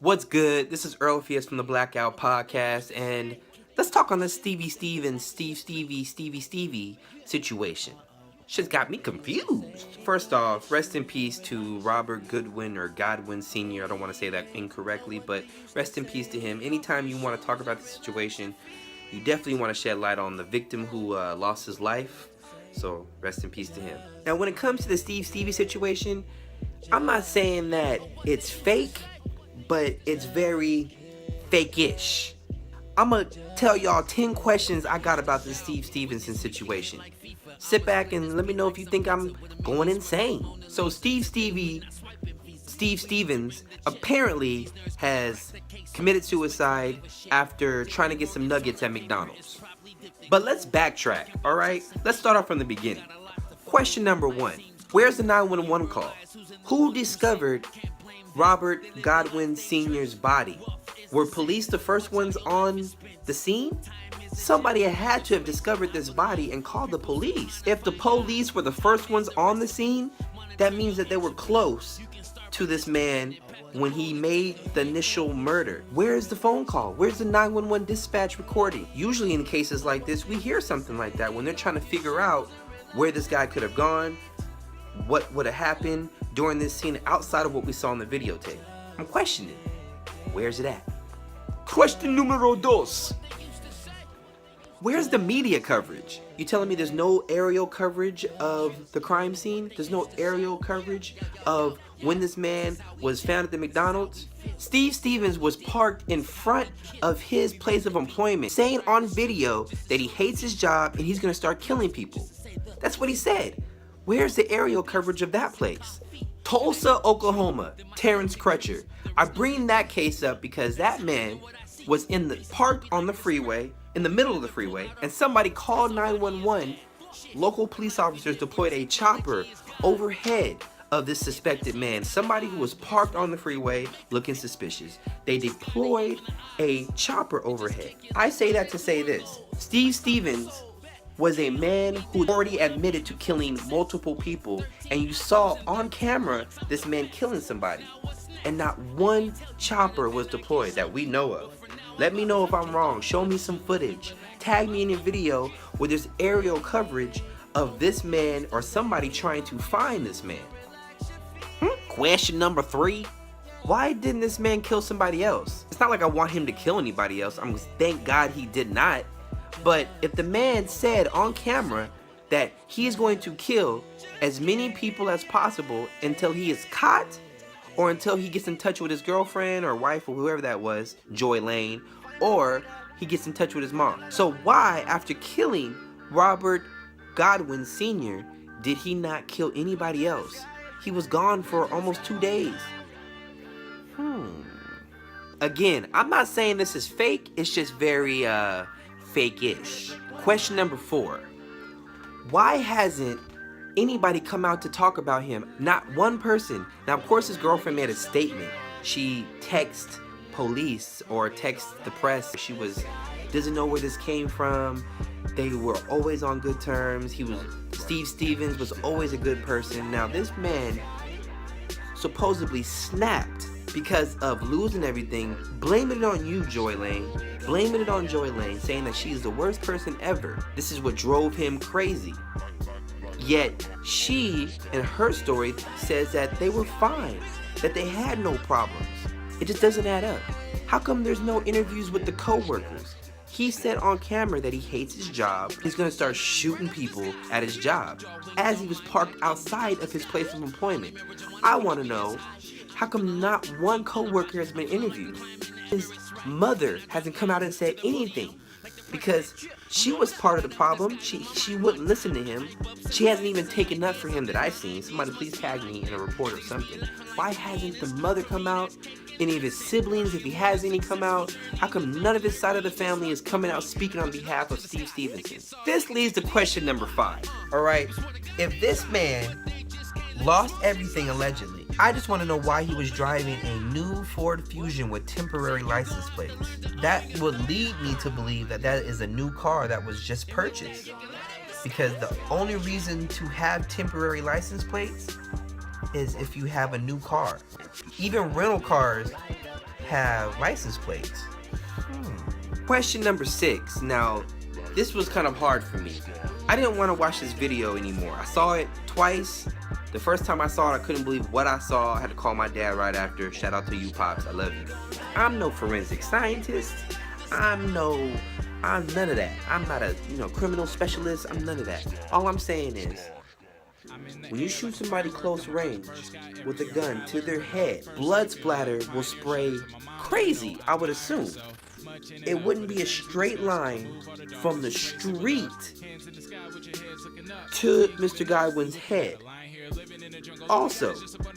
What's good? This is Earlpheus from the Blackout Podcast, and let's talk on this Stevie situation. Shit's got me confused. First off, rest in peace to Robert Godwin or Godwin Sr. I don't want to say that incorrectly, but rest in peace to him. Anytime you want to talk about the situation, you definitely want to shed light on the victim who lost his life. So rest in peace to him. Now, when it comes to the Stevie situation, I'm not saying that it's fake, but it's very fake-ish. I'm gonna tell y'all 10 questions I got about this Steve Stevenson situation. Sit back and let me know if you think I'm going insane. So Steve Stevens apparently has committed suicide after trying to get some nuggets at McDonald's. But let's backtrack, alright? Let's start off from the beginning. Question number 1. Where's the 911 call? Who discovered Robert Godwin Sr.'s body? Were police the first ones on the scene? Somebody had to have discovered this body and called the police. If the police were the first ones on the scene, that means that they were close to this man when he made the initial murder. Where's the phone call? Where's the 911 dispatch recording? Usually in cases like this, we hear something like that when they're trying to figure out where this guy could have gone, what would have happened during this scene outside of what we saw in the videotape. I'm questioning. Where's it at? Question numero dos. Where's the media coverage? You telling me there's no aerial coverage of the crime scene? There's no aerial coverage of when this man was found at the McDonald's? Steve Stevens was parked in front of his place of employment, saying on video that he hates his job and he's gonna start killing people. That's what he said. Where's the aerial coverage of that place? Tulsa, Oklahoma, Terrence Crutcher. I bring that case up because that man was parked on the freeway, in the middle of the freeway, and somebody called 911. Local police officers deployed a chopper overhead of this suspected man, somebody who was parked on the freeway looking suspicious. They deployed a chopper overhead. I say that to say this. Steve Stevens was a man who already admitted to killing multiple people, and you saw on camera this man killing somebody, and not one chopper was deployed that we know of. Let me know if I'm wrong. Show me some footage. Tag me in a video where there's aerial coverage of this man or somebody trying to find this man. Question number 3. Why didn't this man kill somebody else? It's not like I want him to kill anybody else. Thank God he did not. But if the man said on camera that he is going to kill as many people as possible until he is caught, or until he gets in touch with his girlfriend or wife or whoever that was, Joy Lane, or he gets in touch with his mom. So why, after killing Robert Godwin Sr., did he not kill anybody else? He was gone for almost 2 days. Again, I'm not saying this is fake, it's just very, fake-ish. Question number 4. Why hasn't anybody come out to talk about him? Not one person. Now, of course, his girlfriend made a statement. She texted police or texted the press. She doesn't know where this came from. They were always on good terms. Steve Stevens was always a good person. Now, this man supposedly snapped because of losing everything, blaming it on you, Joy Lane. Blaming it on Joy Lane, saying that she is the worst person ever. This is what drove him crazy. Yet, she, in her story, says that they were fine, that they had no problems. It just doesn't add up. How come there's no interviews with the co-workers? He said on camera that he hates his job. He's gonna start shooting people at his job as he was parked outside of his place of employment. I wanna know, how come not one co-worker has been interviewed? His mother hasn't come out and said anything because she was part of the problem. She wouldn't listen to him. She hasn't even taken up for him that I've seen. Somebody please tag me in a report or something. Why hasn't the mother come out? Any of his siblings, if he has any, come out? How come none of his side of the family is coming out speaking on behalf of Steve Stevenson? This leads to question number 5. Alright, if this man lost everything allegedly, I just want to know why he was driving a new Ford Fusion with temporary license plates. That would lead me to believe that that is a new car that was just purchased. Because the only reason to have temporary license plates is if you have a new car. Even rental cars have license plates. Question number 6. Now, this was kind of hard for me. I didn't want to watch this video anymore. I saw it twice. The first time I saw it, I couldn't believe what I saw. I had to call my dad right after. Shout out to you, Pops. I love you. I'm no forensic scientist. I'm none of that. I'm not a criminal specialist. I'm none of that. All I'm saying is, when you shoot somebody close range with a gun to their head, blood splatter will spray crazy, I would assume. It wouldn't be a straight line from the street to Mr. Godwin's head. Also,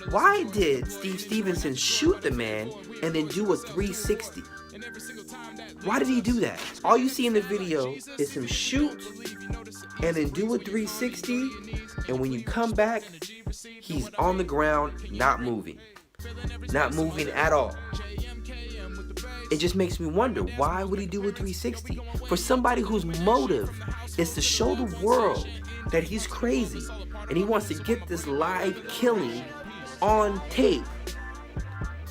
why did Steve Stevenson shoot the man and then do a 360? Why did he do that? All you see in the video is him shoot and then do a 360, and when you come back, he's on the ground, not moving. Not moving at all. It just makes me wonder, why would he do a 360? For somebody whose motive is to show the world that he's crazy and he wants to get this live killing on tape,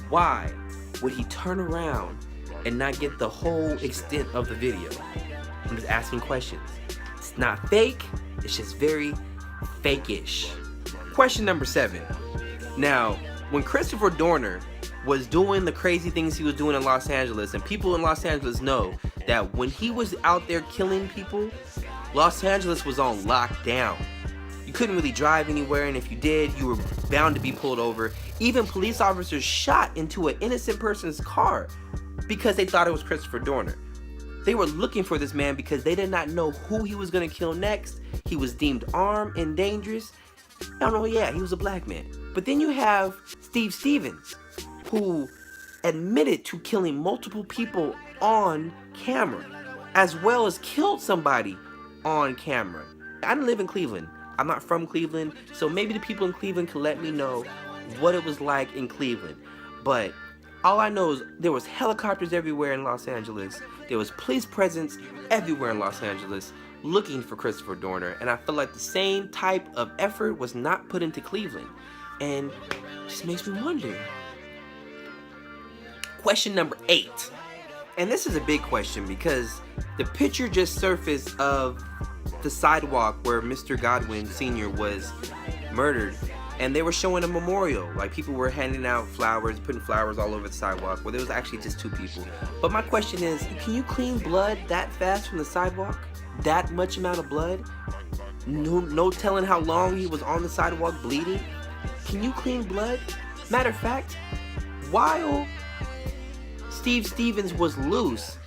why would he turn around and not get the whole extent of the video? I'm just asking questions. It's not fake, it's just very fake-ish. Question number 7. Now, when Christopher Dorner was doing the crazy things he was doing in Los Angeles, and people in Los Angeles know that when he was out there killing people, Los Angeles was on lockdown. You couldn't really drive anywhere, and if you did, you were bound to be pulled over. Even police officers shot into an innocent person's car because they thought it was Christopher Dorner. They were looking for this man because they did not know who he was going to kill next. He was deemed armed and dangerous. I don't know, yeah, he was a black man. But then you have Steve Stevens, who admitted to killing multiple people on camera, as well as killed somebody on camera. I didn't live in Cleveland. I'm not from Cleveland, so maybe the people in Cleveland can let me know what it was like in Cleveland. But all I know is there was helicopters everywhere in Los Angeles. There was police presence everywhere in Los Angeles looking for Christopher Dorner, and I feel like the same type of effort was not put into Cleveland, and it just makes me wonder. Question number 8, and this is a big question because the picture just surfaced of the sidewalk where Mr. Godwin Sr. was murdered, and they were showing a memorial. Like, people were handing out flowers, putting flowers all over the sidewalk, where there was actually just 2 people. But my question is, can you clean blood that fast from the sidewalk? That much amount of blood? No telling how long he was on the sidewalk bleeding? Can you clean blood? Matter of fact, while Steve Stevens was loose,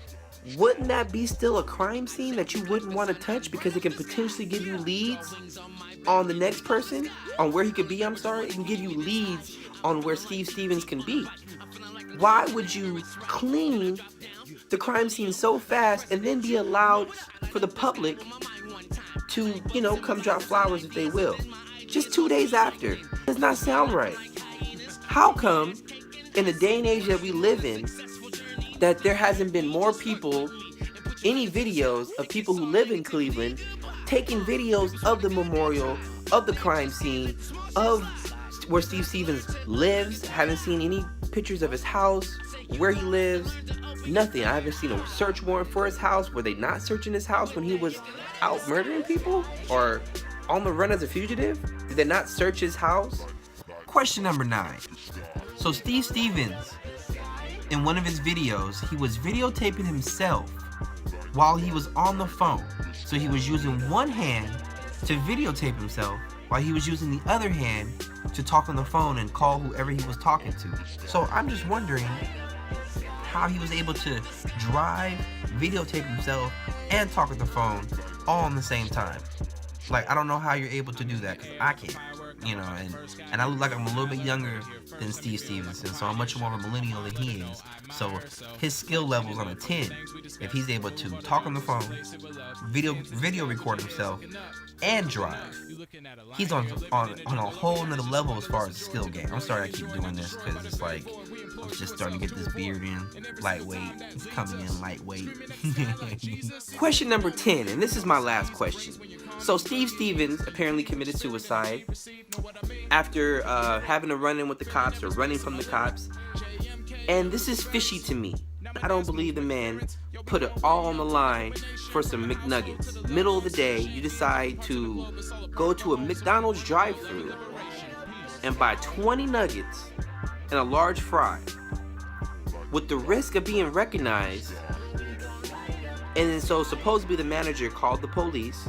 wouldn't that be still a crime scene that you wouldn't want to touch because it can potentially give you leads on the next person, on where he could be? It can give you leads on where Steve Stevens can be. Why would you clean the crime scene so fast and then be allowed for the public to, come drop flowers if they will? Just 2 days after. Does not sound right. How come, in the day and age that we live in, that there hasn't been more people, any videos of people who live in Cleveland taking videos of the memorial, of the crime scene, of where Steve Stevens lives? Haven't seen any pictures of his house, where he lives, nothing. I haven't seen a search warrant for his house. Were they not searching his house when he was out murdering people or on the run as a fugitive? Did they not search his house? Question number 9. So Steve Stevens, in one of his videos, he was videotaping himself while he was on the phone. So he was using one hand to videotape himself while he was using the other hand to talk on the phone and call whoever he was talking to. So I'm just wondering how he was able to drive, videotape himself, and talk on the phone all in the same time. Like, I don't know how you're able to do that, because I can't. And I look like I'm a little bit younger than Steve Stevenson, so I'm much more of a millennial than he is. So his skill level's on a 10. If he's able to talk on the phone, video record himself, and drive, he's on a whole nother level as far as the skill game. I'm sorry I keep doing this, because it's like I'm just starting to get this beard in lightweight. It's coming in lightweight. Question number 10, and this is my last question. So Steve Stevens apparently committed suicide after having a run-in with the cops, or running from the cops. And this is fishy to me. I don't believe the man put it all on the line for some McNuggets. Middle of the day, you decide to go to a McDonald's drive-thru and buy 20 nuggets and a large fry with the risk of being recognized. And then so supposedly the manager called the police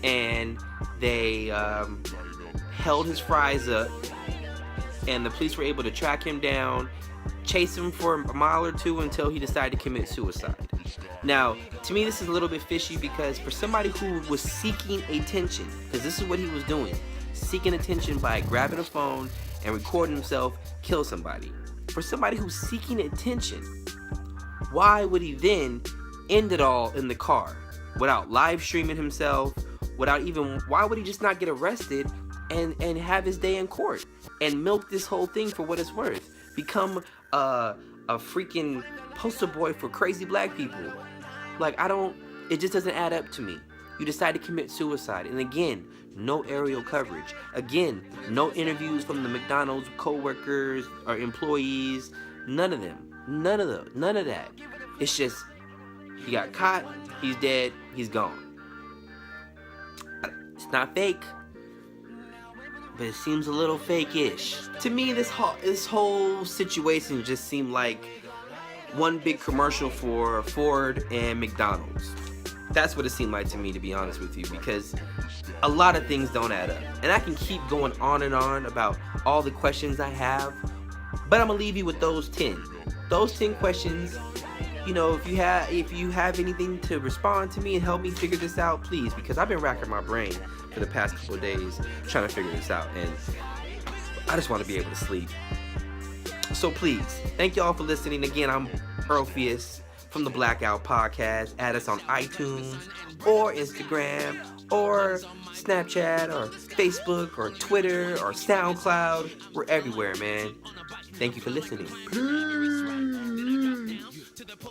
and they held his fries up, and the police were able to track him down, chase him for a mile or two until he decided to commit suicide. Now, to me, this is a little bit fishy because for somebody who was seeking attention, because this is what he was doing, seeking attention by grabbing a phone and recording himself kill somebody. For somebody who's seeking attention, why would he then end it all in the car without live streaming himself, why would he just not get arrested and have his day in court and milk this whole thing for what it's worth? Become a freaking poster boy for crazy black people. Like, it just doesn't add up to me. You decide to commit suicide, and again, no aerial coverage. Again, no interviews from the McDonald's co-workers or employees. None of them. None of that. It's just, he got caught, he's dead, he's gone. It's not fake, but it seems a little fake-ish. To me, this whole situation just seemed like one big commercial for Ford and McDonald's. That's what it seemed like to me, to be honest with you, because a lot of things don't add up. And I can keep going on and on about all the questions I have, but I'm gonna leave you with those 10. Those 10 questions. You know, if you have anything to respond to me and help me figure this out, please, because I've been racking my brain for the past couple of days trying to figure this out, and I just want to be able to sleep. So please, thank y'all for listening. Again, I'm Earlpheus from the Blackout Podcast. Add us on iTunes or Instagram or Snapchat or Facebook or Twitter or SoundCloud. We're everywhere, man. Thank you for listening. Peace.